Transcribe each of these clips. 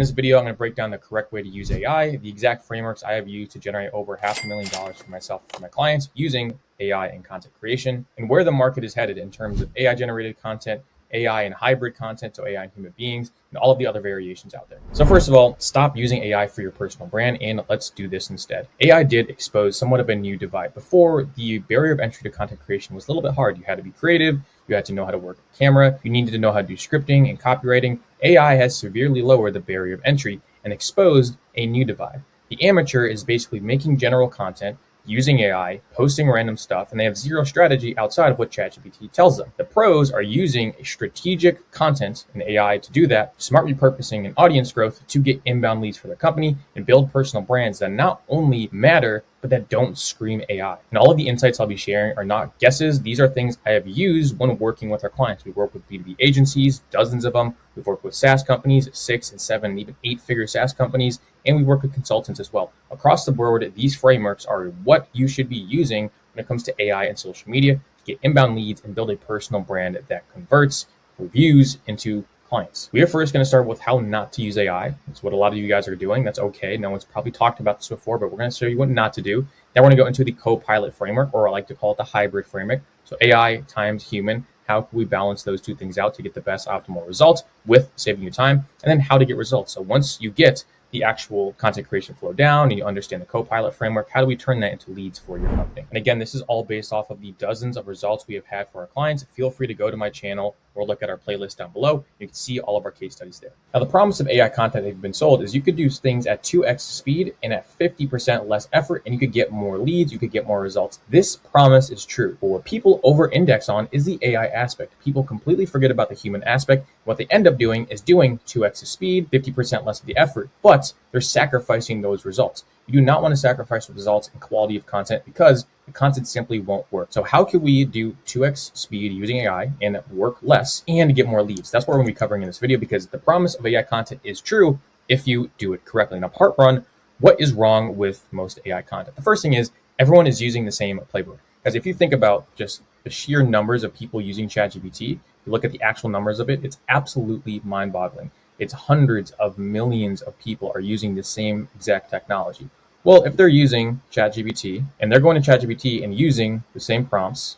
this video, I'm going to break down the correct way to use AI, the exact frameworks I have used to generate over $500,000 for myself and for my clients using AI and content creation, and where the market is headed in terms of AI generated content, AI and hybrid content, so AI and human beings, and all of the other variations out there. So first of all, stop using AI for your personal brand and let's do this instead. AI did expose somewhat of a new divide. Before, the barrier of entry to content creation was a little bit hard. You had to be creative, you had to know how to work a camera, you needed to know how to do scripting and copywriting. AI has severely lowered the barrier of entry and exposed a new divide. The amateur is basically making general content, using AI, posting random stuff, and they have zero strategy outside of what ChatGPT tells them. The pros are using strategic content and AI to do that, smart repurposing and audience growth to get inbound leads for their company and build personal brands that not only matter, but that don't scream AI. And all of the insights I'll be sharing are not guesses. These are things I have used when working with our clients. We work with B2B agencies, dozens of them. We've worked with SaaS companies, 6 and 7, and even 8-figure SaaS companies, and we work with consultants as well. Across the board, these frameworks are what you should be using when it comes to AI and social media to get inbound leads and build a personal brand that converts reviews into clients. We are first going to start with how not to use AI. That's what a lot of you guys are doing. That's okay. No one's probably talked about this before, but we're going to show you what not to do. Then we're going to go into the co-pilot framework, or I like to call it the hybrid framework. So AI times human. How can we balance those two things out to get the best optimal results with saving you time? And then how to get results. So once you get the actual content creation flow down and you understand the co-pilot framework, how do we turn that into leads for your company? And again, this is all based off of the dozens of results we have had for our clients. Feel free to go to my channel or look at our playlist down below. You can see all of our case studies there. Now, the promise of AI content that have been sold is you could do things at 2x speed and at 50% less effort, and you could get more leads, you could get more results. This promise is true, but what people over-index on is the AI aspect. People completely forget about the human aspect. What they end up doing is doing 2x the speed, 50% less of the effort, but they're sacrificing those results. You do not want to sacrifice results and quality of content because the content simply won't work. So how can we do 2x speed using AI and work less and get more leads? That's what we're going to be covering in this video, because the promise of AI content is true if you do it correctly. Now, part one, what is wrong with most AI content? The first thing is everyone is using the same playbook. Because if you think about just the sheer numbers of people using ChatGPT, you look at the actual numbers of it, it's absolutely mind-boggling. It's hundreds of millions of people are using the same exact technology. Well, if they're using ChatGPT and they're going to ChatGPT and using the same prompts,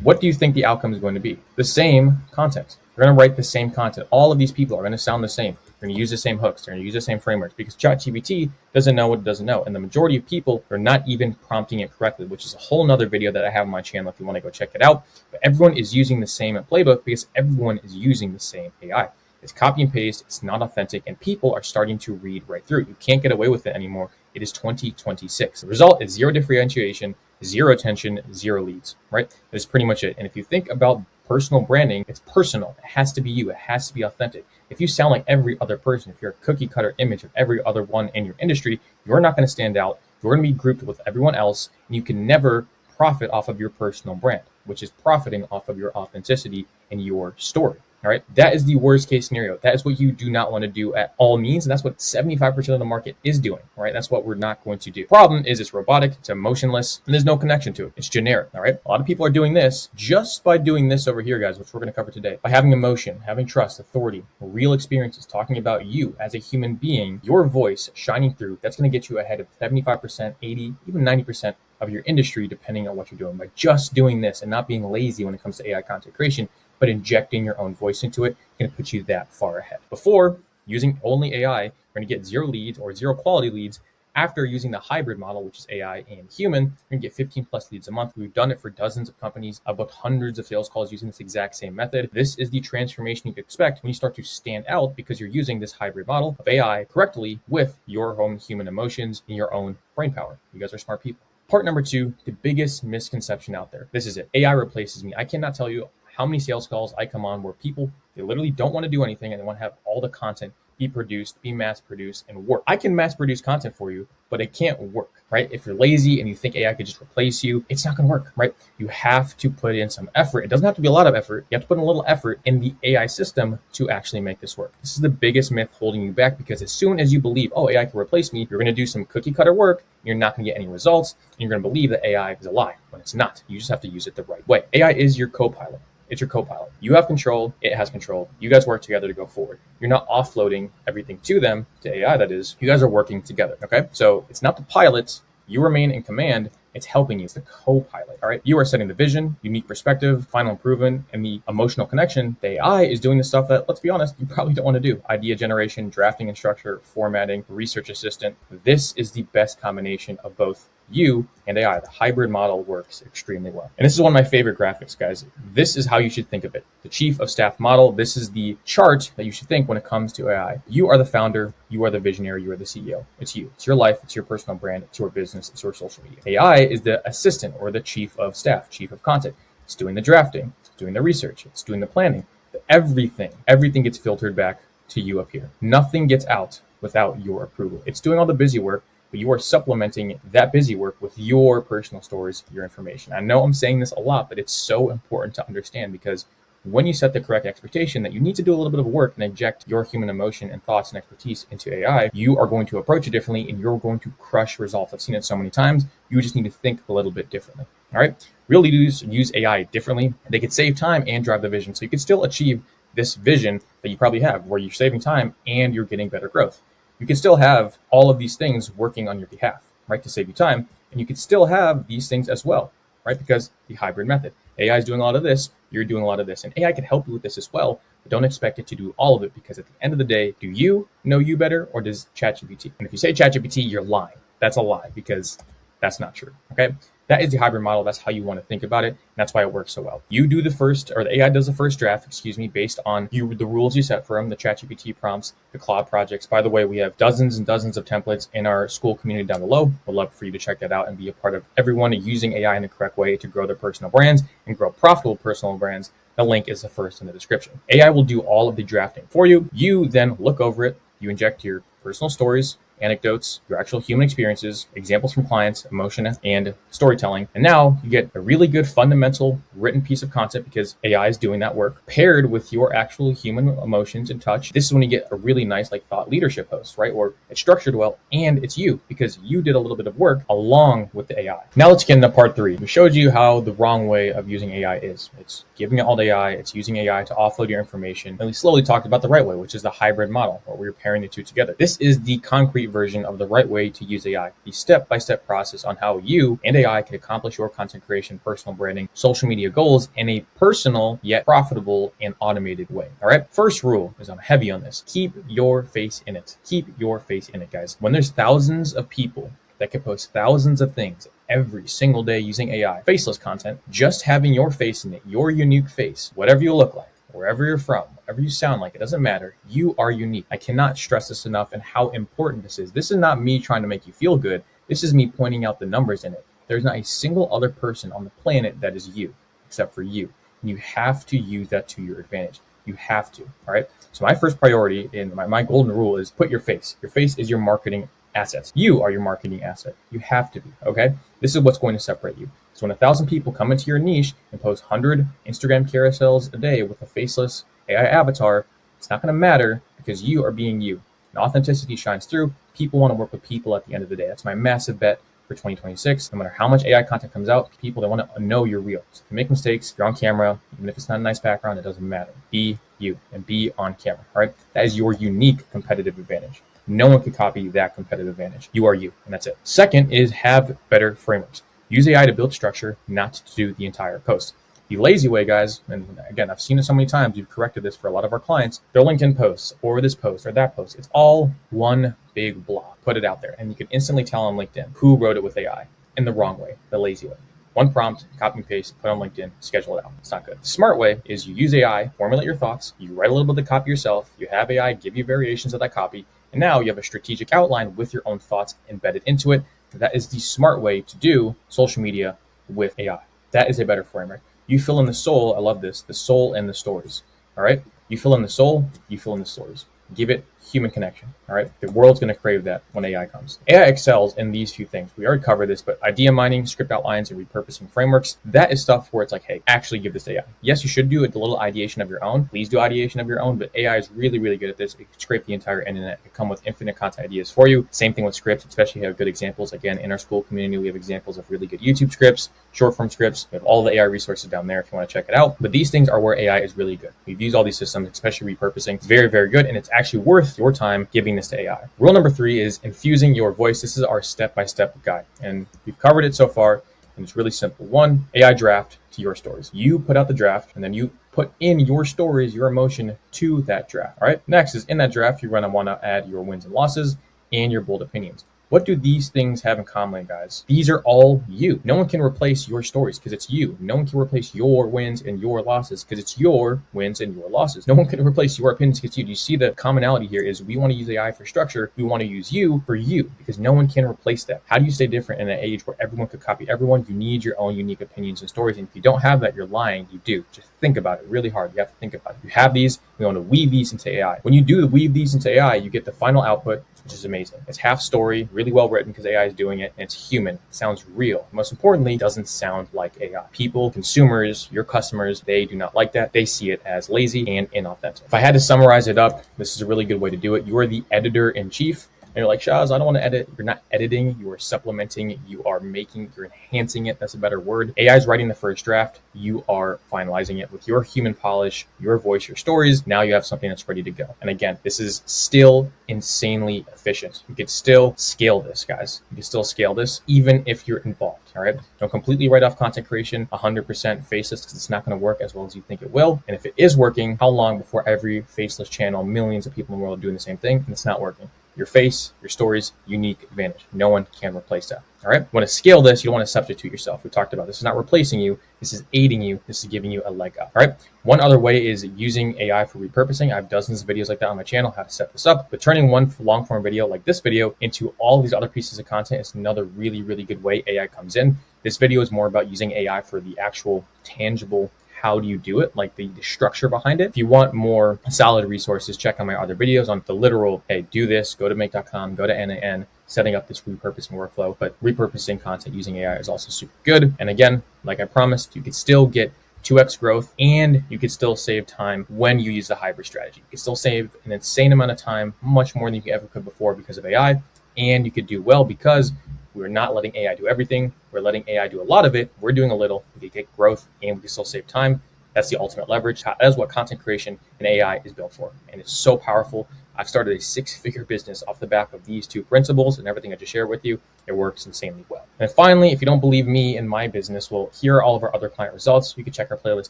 what do you think the outcome is going to be? The same content. They're going to write the same content. All of these people are going to sound the same. They're going to use the same hooks. They're going to use the same frameworks because ChatGPT doesn't know what it doesn't know. And the majority of people are not even prompting it correctly, which is a whole nother video that I have on my channel if you want to go check it out. But everyone is using the same playbook because everyone is using the same AI. It's copy and paste. It's not authentic. And people are starting to read right through. You can't get away with it anymore. It is 2026. The result is zero differentiation, zero attention, zero leads, right? That's pretty much it. And if you think about personal branding, it's personal. It has to be you. It has to be authentic. If you sound like every other person, if you're a cookie cutter image of every other one in your industry, you're not going to stand out. You're going to be grouped with everyone else, and you can never profit off of your personal brand, which is profiting off of your authenticity and your story. All right. That is the worst case scenario. That is what you do not want to do at all means. And that's what 75% of the market is doing. All right. That's what we're not going to do. Problem is it's robotic, it's emotionless, and there's no connection to it. It's generic. All right. A lot of people are doing this just by doing this over here, guys, which we're going to cover today. By having emotion, having trust, authority, real experiences, talking about you as a human being, your voice shining through. That's going to get you ahead of 75%, 80, even 90% of your industry, depending on what you're doing. By just doing this and not being lazy when it comes to AI content creation, but injecting your own voice into it, going to put you that far ahead. Before, using only AI, you're going to get zero leads or zero quality leads. After using the hybrid model, which is AI and human, you're going to get 15 plus leads a month. We've done it for dozens of companies, about hundreds of sales calls using this exact same method. This is the transformation you can expect when you start to stand out because you're using this hybrid model of AI correctly with your own human emotions and your own brain power. You guys are smart people. Part number two, the biggest misconception out there. This is it. AI replaces me. I cannot tell you how many sales calls I come on where people, they literally don't want to do anything and they want to have all the content be produced, be mass produced, and work. I can mass produce content for you, but it can't work, right? If you're lazy and you think AI could just replace you, it's not going to work, right? You have to put in some effort. It doesn't have to be a lot of effort. You have to put in a little effort in the AI system to actually make this work. This is the biggest myth holding you back because as soon as you believe, oh, AI can replace me, you're going to do some cookie cutter work. You're not going to get any results. And you're going to believe that AI is a lie when it's not. You just have to use it the right way. AI is your co-pilot. It's your co-pilot. You have control, it has control. You guys work together to go forward. You're not offloading everything to them, to AI that is. You guys are working together, okay? So it's not the pilot, you remain in command, it's helping you. It's the co-pilot, all right? You are setting the vision, unique perspective, final improvement, and the emotional connection. The AI is doing the stuff that, let's be honest, you probably don't want to do. Idea generation, drafting and structure, formatting, research assistant. This is the best combination of both you and AI. The hybrid model works extremely well. And this is one of my favorite graphics, guys. This is how you should think of it. The chief of staff model. This is the chart that you should think when it comes to AI. You are the founder. You are the visionary. You are the CEO. It's you. It's your life. It's your personal brand. It's your business. It's your social media. AI is the assistant or the chief of staff, chief of content. It's doing the drafting. It's doing the research. It's doing the planning. Everything gets filtered back to you up here. Nothing gets out without your approval. It's doing all the busy work, but you are supplementing that busy work with your personal stories, your information. I know I'm saying this a lot, but it's so important to understand, because when you set the correct expectation that you need to do a little bit of work and inject your human emotion and thoughts and expertise into AI, you are going to approach it differently and you're going to crush results. I've seen it so many times. You just need to think a little bit differently. All right. Real leaders use AI differently. They could save time and drive the vision. So you can still achieve this vision that you probably have, where you're saving time and you're getting better growth. You can still have all of these things working on your behalf, right, to save you time. And you can still have these things as well, right, because the hybrid method. AI is doing a lot of this, you're doing a lot of this. And AI can help you with this as well, but don't expect it to do all of it, because at the end of the day, do you know you better, or does ChatGPT? And if you say ChatGPT, you're lying. That's a lie, because that's not true, okay? That is the hybrid model. That's how you want to think about it. And that's why it works so well. You do the first, or the AI does the first draft, based on the rules you set for them, the ChatGPT prompts, the Claude projects. By the way, we have dozens and dozens of templates in our school community down below. We'd love for you to check that out and be a part of everyone using AI in the correct way to grow their personal brands and grow profitable personal brands. The link is the first in the description. AI will do all of the drafting for you. You then look over it. You inject your personal stories, anecdotes, your actual human experiences, examples from clients, emotion, and storytelling. And now you get a really good fundamental written piece of content, because AI is doing that work, paired with your actual human emotions and touch. This is when you get a really nice thought leadership post, right? Or it's structured well, and it's you, because you did a little bit of work along with the AI. Now let's get into part 3. We showed you how the wrong way of using AI is. It's giving it all to AI. It's using AI to offload your information. And we slowly talked about the right way, which is the hybrid model, where we're pairing the two together. This is the concrete version of the right way to use AI, the step-by-step process on how you and AI can accomplish your content creation, personal branding, social media goals in a personal yet profitable and automated way. All right. First rule is, I'm heavy on this. Keep your face in it. Keep your face in it, guys. When there's thousands of people that can post thousands of things every single day using AI, faceless content, just having your face in it, your unique face, whatever you look like, wherever you're from, whatever you sound like, it doesn't matter. You are unique. I cannot stress this enough, and how important this is. This is not me trying to make you feel good. This is me pointing out the numbers in it. There's not a single other person on the planet that is you, except for you. And you have to use that to your advantage. You have to, all right? So my first priority in my golden rule is put your face. Your face is your marketing assets. You are your marketing asset. You have to be, okay? This is what's going to separate you. So when 1,000 people come into your niche and post 100 Instagram carousels a day with a faceless AI avatar, it's not going to matter, because you are being you. And authenticity shines through. People want to work with people at the end of the day. That's my massive bet for 2026. No matter how much AI content comes out, people that want to know you're real. So if you make mistakes, you're on camera, even if it's not a nice background, it doesn't matter. Be you and be on camera, all right? That is your unique competitive advantage. No one can copy that competitive advantage. You are you, and that's it. Second is have better frameworks. Use AI to build structure, not to do the entire post. The lazy way, guys, and again, I've seen it so many times, we've corrected this for a lot of our clients, their LinkedIn posts or this post or that post, it's all one big blob. Put it out there, and you can instantly tell on LinkedIn who wrote it with AI in the wrong way, the lazy way. One prompt, copy and paste, put on LinkedIn, schedule it out. It's not good. The smart way is you use AI, formulate your thoughts, you write a little bit of the copy yourself, you have AI give you variations of that copy, and now you have a strategic outline with your own thoughts embedded into it. That is the smart way to do social media with AI. That is a better framework. You fill in the soul. I love this. The soul and the stories. All right. You fill in the soul. You fill in the stories. Give it human connection. All right. The world's going to crave that when AI comes. AI excels in these few things. We already covered this, but idea mining, script outlines, and repurposing frameworks, that is stuff where it's like, hey, actually give this to AI. Yes, you should do a little ideation of your own. Please do ideation of your own, but AI is really, really good at this. It can scrape the entire internet. It come with infinite content ideas for you. Same thing with scripts, especially if you have good examples. Again, in our Skool community, we have examples of really good YouTube scripts, short form scripts. We have all the AI resources down there if you want to check it out. But these things are where AI is really good. We've used all these systems, especially repurposing. It's very, very good. And it's actually worth your time giving this to AI. Rule number 3 is infusing your voice. This is our step-by-step guide. And we've covered it so far. And it's really simple. 1, AI draft to your stories. You put out the draft and then you put in your stories, your emotion to that draft. All right. Next is in that draft, you're going to want to add your wins and losses and your bold opinions. What do these things have in common, guys? These are all you. No one can replace your stories because it's you. No one can replace your wins and your losses because it's your wins and your losses. No one can replace your opinions because it's you. Do you see the commonality here is we want to use AI for structure. We want to use you for you because no one can replace that. How do you stay different in an age where everyone could copy everyone? You need your own unique opinions and stories. And if you don't have that, you're lying. You do. Just think about it really hard. You have to think about it. You have these. We want to weave these into AI. When you do weave these into AI, you get the final output, which is amazing. It's half story, really well written because AI is doing it, and it's human. It sounds real. Most importantly, it doesn't sound like AI. People, consumers, your customers, they do not like that. They see it as lazy and inauthentic. If I had to summarize it up, this is a really good way to do it. You are the editor-in-chief. And you're like, Shaz, I don't want to edit. You're not editing. You are supplementing. You are making, you're enhancing it. That's a better word. AI is writing the first draft. You are finalizing it with your human polish, your voice, your stories. Now you have something that's ready to go. And again, this is still insanely efficient. You could still scale this, guys. You can still scale this even if you're involved. All right. Don't completely write off content creation 100% faceless because it's not going to work as well as you think it will. And if it is working, how long before every faceless channel, millions of people in the world are doing the same thing and it's not working? Your face, your stories, unique advantage. No one can replace that. All right. You want to scale this. You don't want to substitute yourself. We talked about this. This is not replacing you. This is aiding you. This is giving you a leg up. All right. One other way is using AI for repurposing. I have dozens of videos like that on my channel, how to set this up. But turning one long form video like this video into all these other pieces of content is another really, really good way AI comes in. This video is more about using AI for the actual tangible how do you do it, like the structure behind it. If you want more solid resources, check out my other videos on the literal, hey, do this, go to make.com, go to NAN, setting up this repurposing workflow. But repurposing content using AI is also super good. And again, like I promised, you could still get 2x growth and you could still save time when you use the hybrid strategy. You could still save an insane amount of time, much more than you ever could before because of AI. And you could do well because we're not letting AI do everything. We're letting AI do a lot of it. We're doing a little. We can get growth and we can still save time. That's the ultimate leverage. That is what content creation and AI is built for. And it's so powerful. I've started a 6-figure business off the back of these 2 principles and everything I just shared with you. It works insanely well. And finally, if you don't believe me and my business, well, here are all of our other client results. You can check our playlist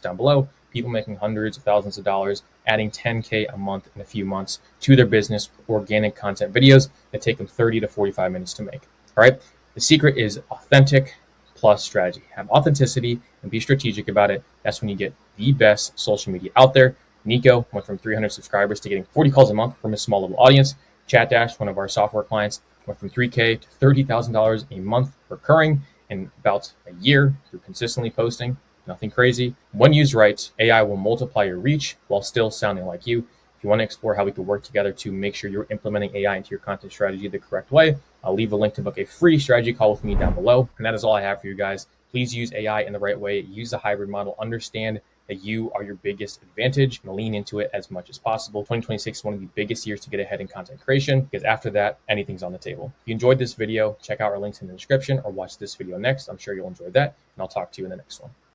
down below. People making hundreds of thousands of dollars, adding 10K a month in a few months to their business, organic content videos that take them 30 to 45 minutes to make. All right. The secret is authentic plus strategy. Have authenticity and be strategic about it. That's when you get the best social media out there. Nico went from 300 subscribers to getting 40 calls a month from a small little audience. Chatdash, one of our software clients, went from $3K to $30,000 a month recurring in about a year through consistently posting. Nothing crazy. When used right, AI will multiply your reach while still sounding like you. If you want to explore how we could work together to make sure you're implementing AI into your content strategy the correct way, I'll leave a link to book a free strategy call with me down below. And that is all I have for you guys. Please use AI in the right way. Use the hybrid model. Understand that you are your biggest advantage and lean into it as much as possible. 2026 is one of the biggest years to get ahead in content creation because after that, anything's on the table. If you enjoyed this video, check out our links in the description or watch this video next. I'm sure you'll enjoy that. And I'll talk to you in the next one.